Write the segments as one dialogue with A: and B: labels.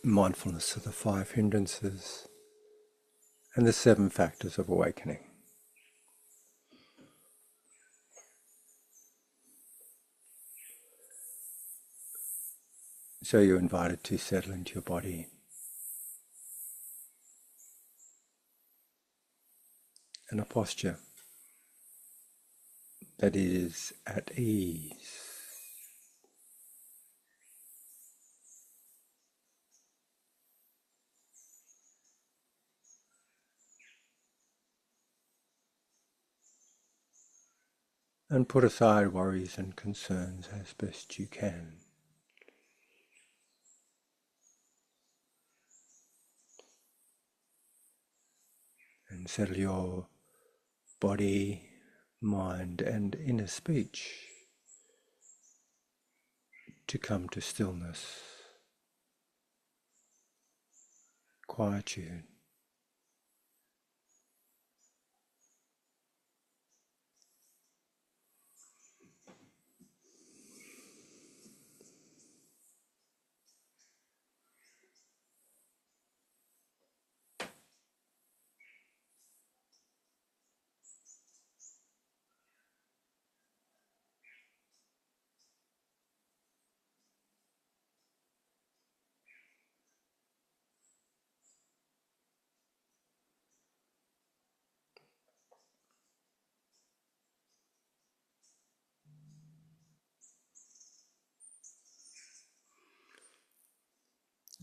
A: mindfulness of the 5 hindrances and the 7 factors of awakening. So you're invited to settle into your body in a posture that is at ease. And put aside worries and concerns as best you can. And settle your body, mind, and inner speech to come to stillness, quietude.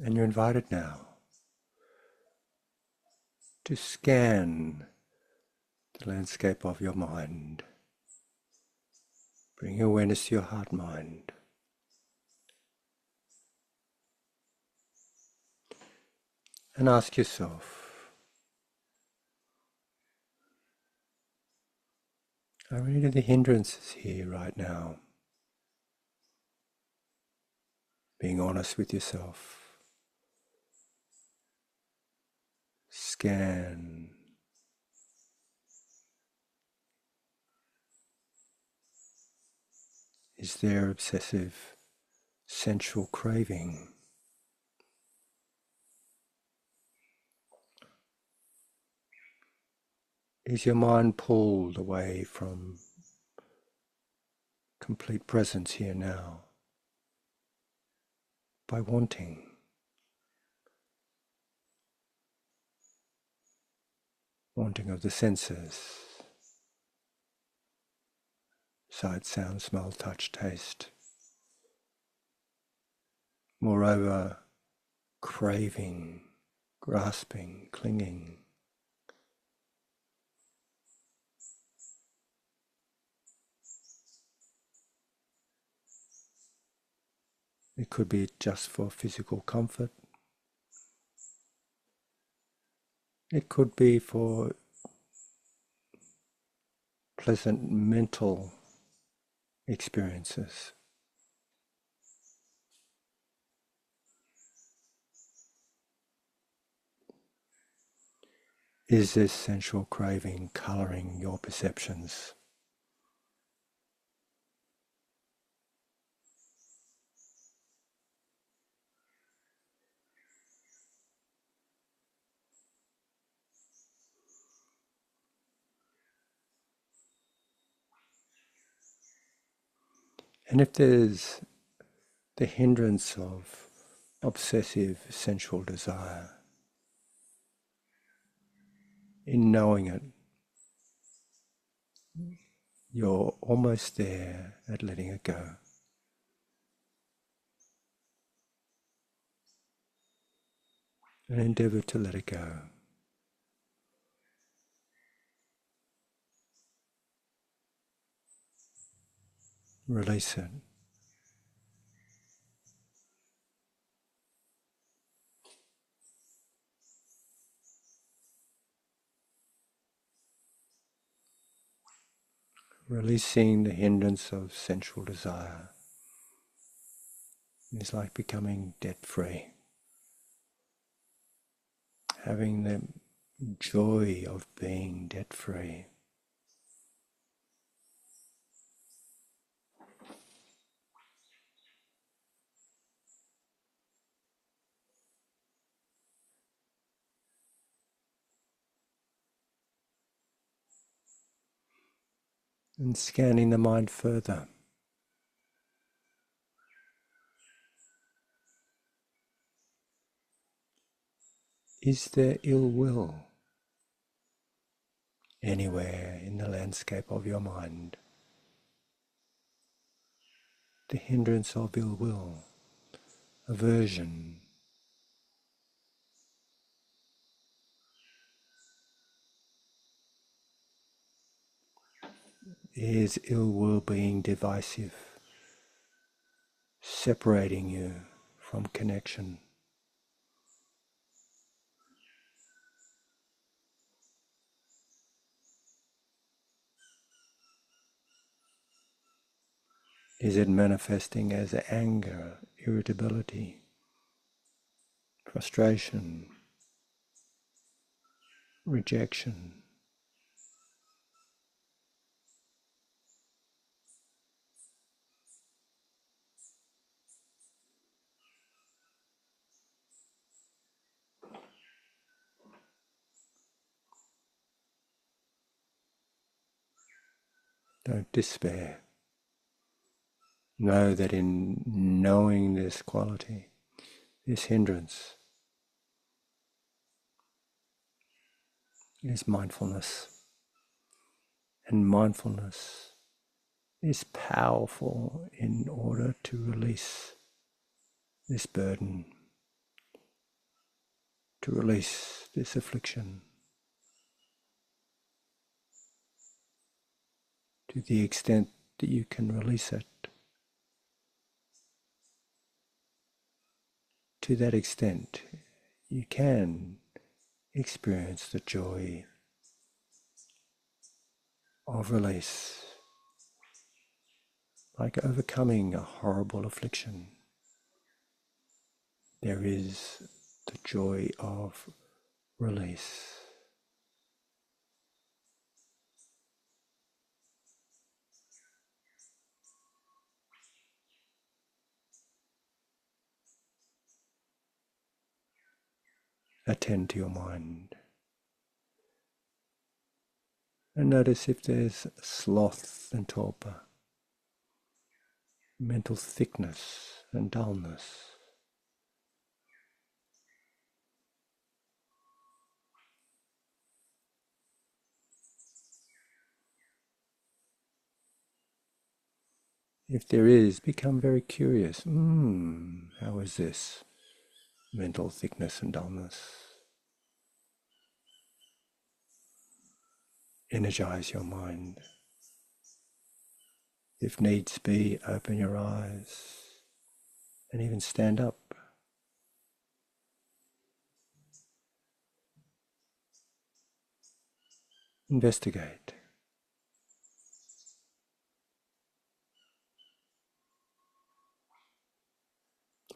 A: And you're invited now to scan the landscape of your mind. Bring awareness to your heart-mind. And ask yourself, are any of the hindrances here right now? Being honest with yourself. Scan. Is there obsessive, sensual craving? Is your mind pulled away from complete presence here now by wanting? Wanting of the senses, sight, sound, smell, touch, taste. Moreover, craving, grasping, clinging. It could be just for physical comfort. It could be for pleasant mental experiences. Is this sensual craving colouring your perceptions? And if there's the hindrance of obsessive sensual desire, in knowing it, you're almost there at letting it go. And endeavour to let it go. Release it. Releasing the hindrance of sensual desire is like becoming debt-free. Having the joy of being debt-free. And scanning the mind further. Is there ill will anywhere in the landscape of your mind? The hindrance of ill will, aversion, is ill will being divisive, separating you from connection? Is it manifesting as anger, irritability, frustration, rejection? Don't despair. Know that in knowing this quality, this hindrance, is mindfulness. And mindfulness is powerful in order to release this burden, to release this affliction. To the extent that you can release it, to that extent you can experience the joy of release, like overcoming a horrible affliction. There is the joy of release. Attend to your mind and notice if there's sloth and torpor, mental thickness and dullness. If there is, become very curious. How is this? Mental thickness and dullness. Energize your mind. If needs be, open your eyes and even stand up. Investigate.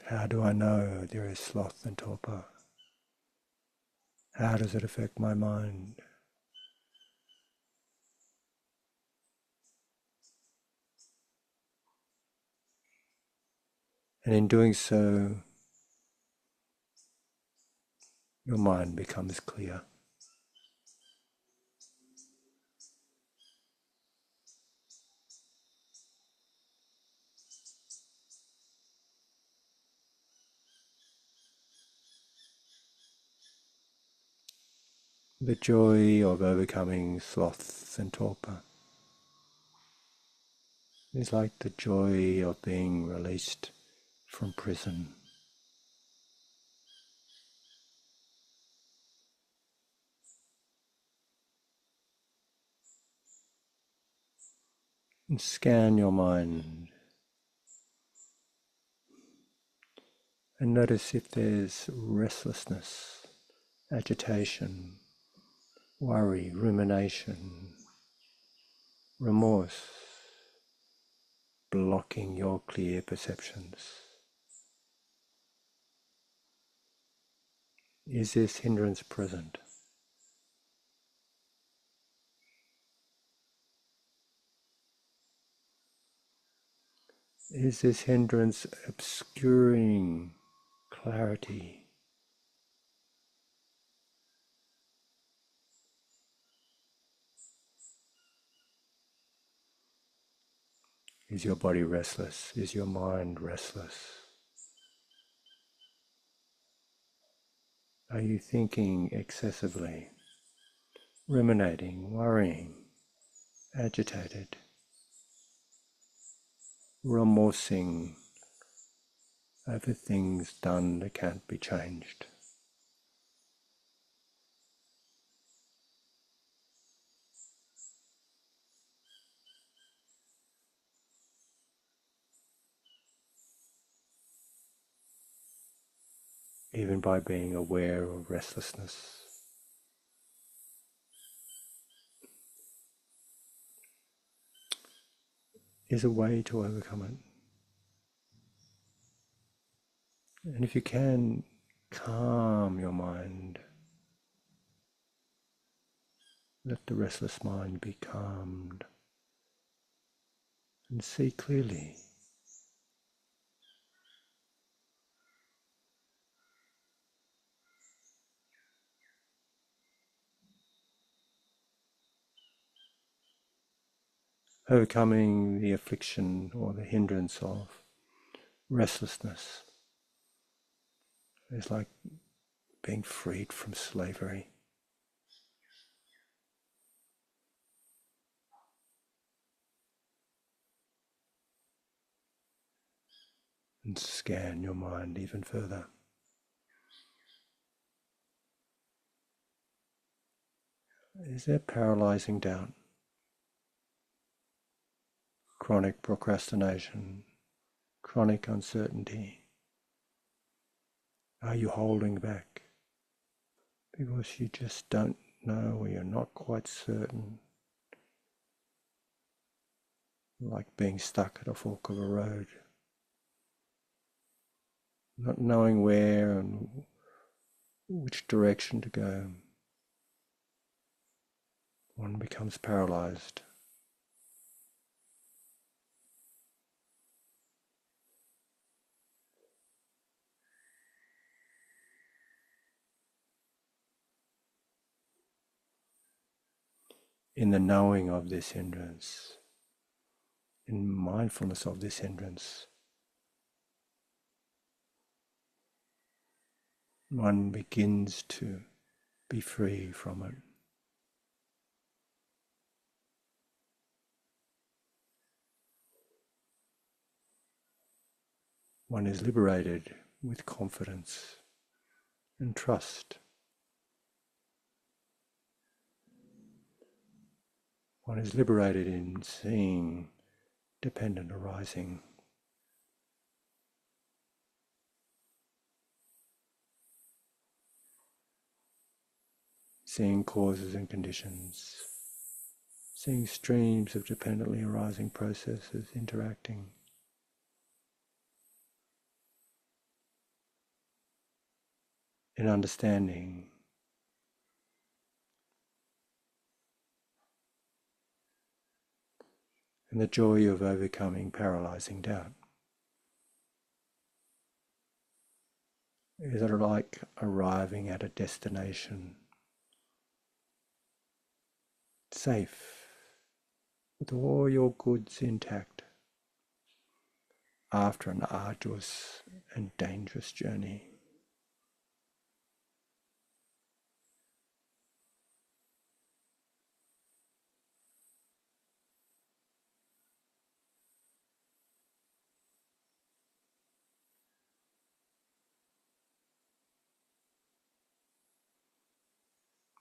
A: How do I know there is sloth and torpor? How does it affect my mind? And in doing so, your mind becomes clear. The joy of overcoming sloth and torpor is like the joy of being released from prison. And scan your mind and notice if there's restlessness, agitation, worry, rumination, remorse, blocking your clear perceptions. Is this hindrance present? Is this hindrance obscuring clarity? Is your body restless? Is your mind restless? Are you thinking excessively, ruminating, worrying, agitated, remorse,ing over things done that can't be changed? Even by being aware of restlessness, is a way to overcome it. And if you can, calm your mind. Let the restless mind be calmed and see clearly. Overcoming the affliction or the hindrance of restlessness is like being freed from slavery. And scan your mind even further. Is there paralysing doubt, chronic procrastination, chronic uncertainty? Are you holding back because you just don't know or you're not quite certain? Like being stuck at a fork of a road, not knowing where and which direction to go. One becomes paralysed. In the knowing of this hindrance, in mindfulness of this hindrance, one begins to be free from it. One is liberated with confidence and trust. One is liberated in seeing dependent arising. Seeing causes and conditions. Seeing streams of dependently arising processes interacting. In understanding and the joy of overcoming paralysing doubt. Is it like arriving at a destination, safe, with all your goods intact, after an arduous and dangerous journey?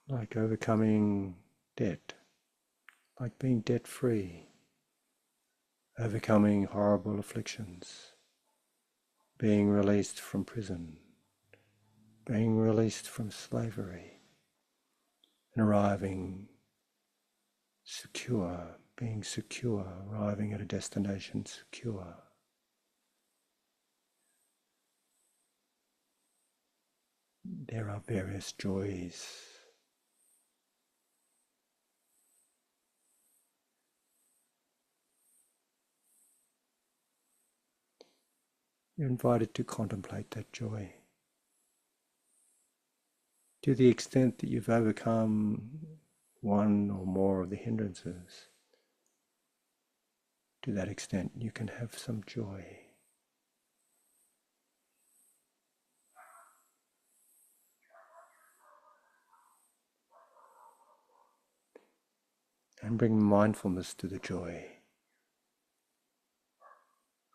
A: Like overcoming debt, like being debt-free, overcoming horrible afflictions, being released from prison, being released from slavery, and arriving secure, being secure, arriving at a destination secure. There are various joys. You're invited to contemplate that joy. To the extent that you've overcome one or more of the hindrances, To that extent, you can have some joy. And bring mindfulness to the joy.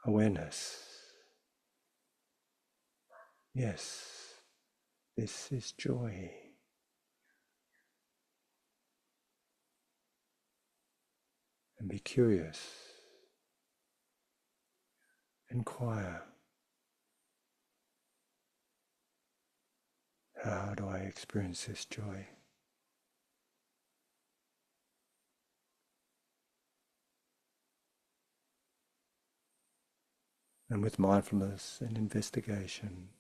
A: Awareness. Yes, this is joy. And be curious. Inquire. How do I experience this joy? And with mindfulness and investigation,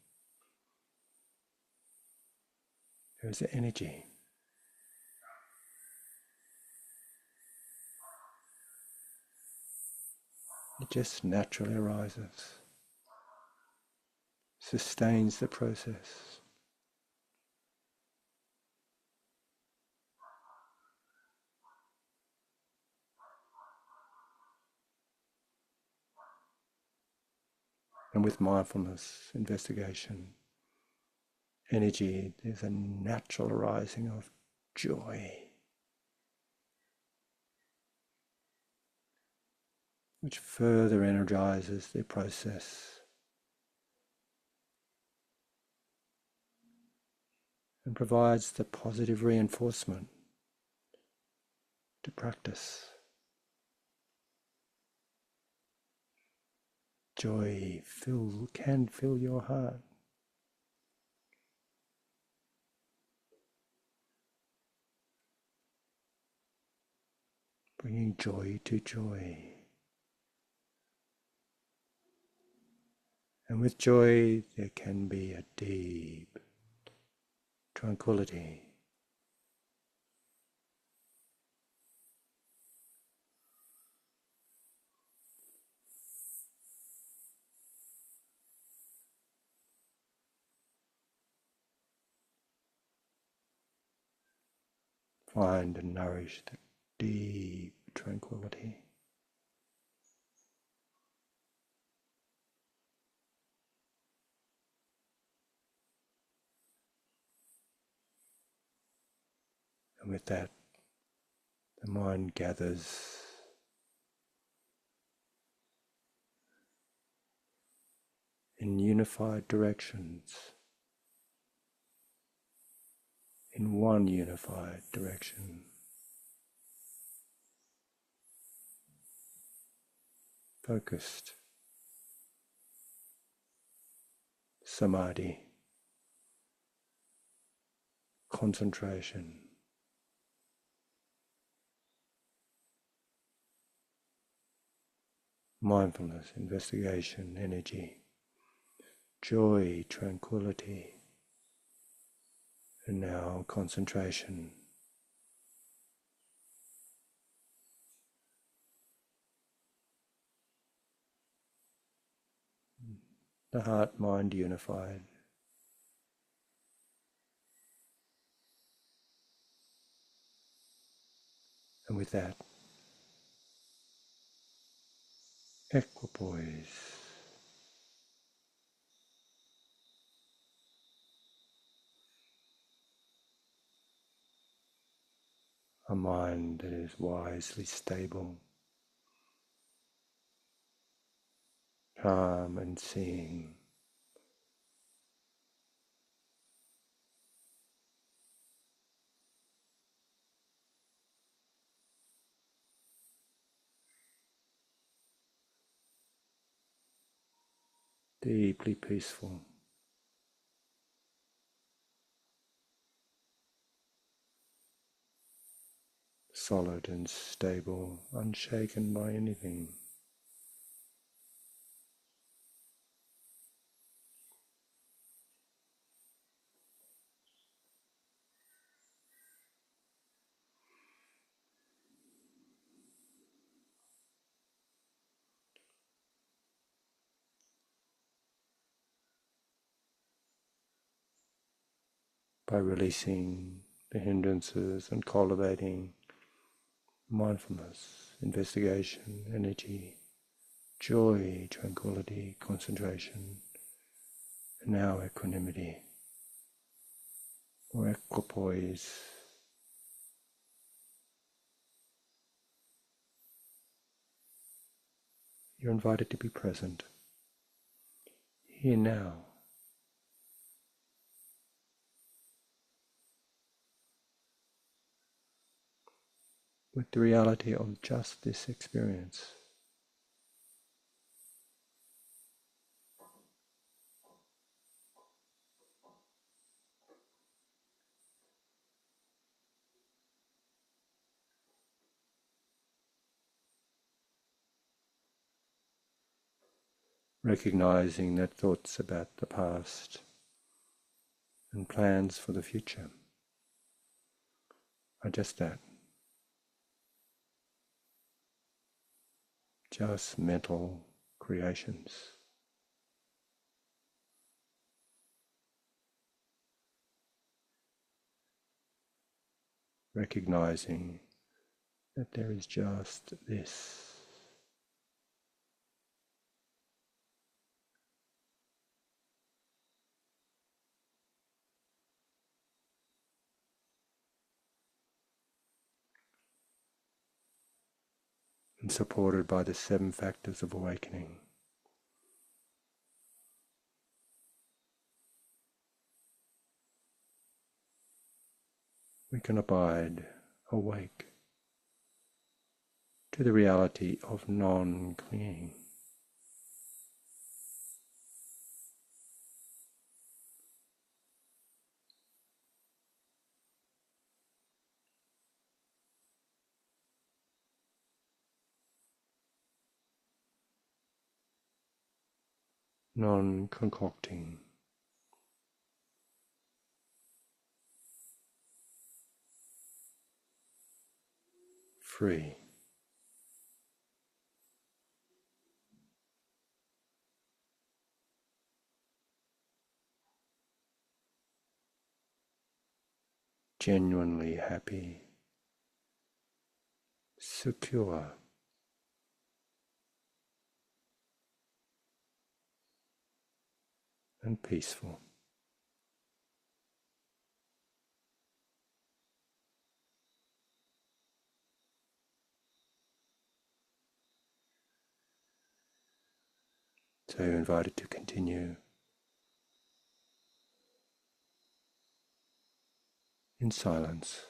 A: there is energy. It just naturally arises, sustains the process. And with mindfulness, investigation, energy, there's a natural arising of joy, which further energizes the process and provides the positive reinforcement to practice. Joy can fill your heart. Bringing joy to joy. And with joy there can be a deep tranquillity. Find and nourish the deep tranquillity. And with that, the mind gathers in unified directions, in one unified direction. Focused. Samadhi. Concentration. Mindfulness, investigation, energy, joy, tranquility, and now concentration. The heart-mind unified. And with that, equipoise. A mind that is wisely stable, calm and seeing. Deeply peaceful. Solid and stable, unshaken by anything. By releasing the hindrances and cultivating mindfulness, investigation, energy, joy, tranquility, concentration, and now equanimity or equipoise. You're invited to be present, here now, with the reality of just this experience. Recognizing that thoughts about the past and plans for the future are just that, just mental creations. Recognizing that there is just this. And supported by the 7 factors of awakening. We can abide awake to the reality of non-clinging. Non-concocting. Free. Genuinely happy. Secure. And peaceful. So you're invited to continue in silence.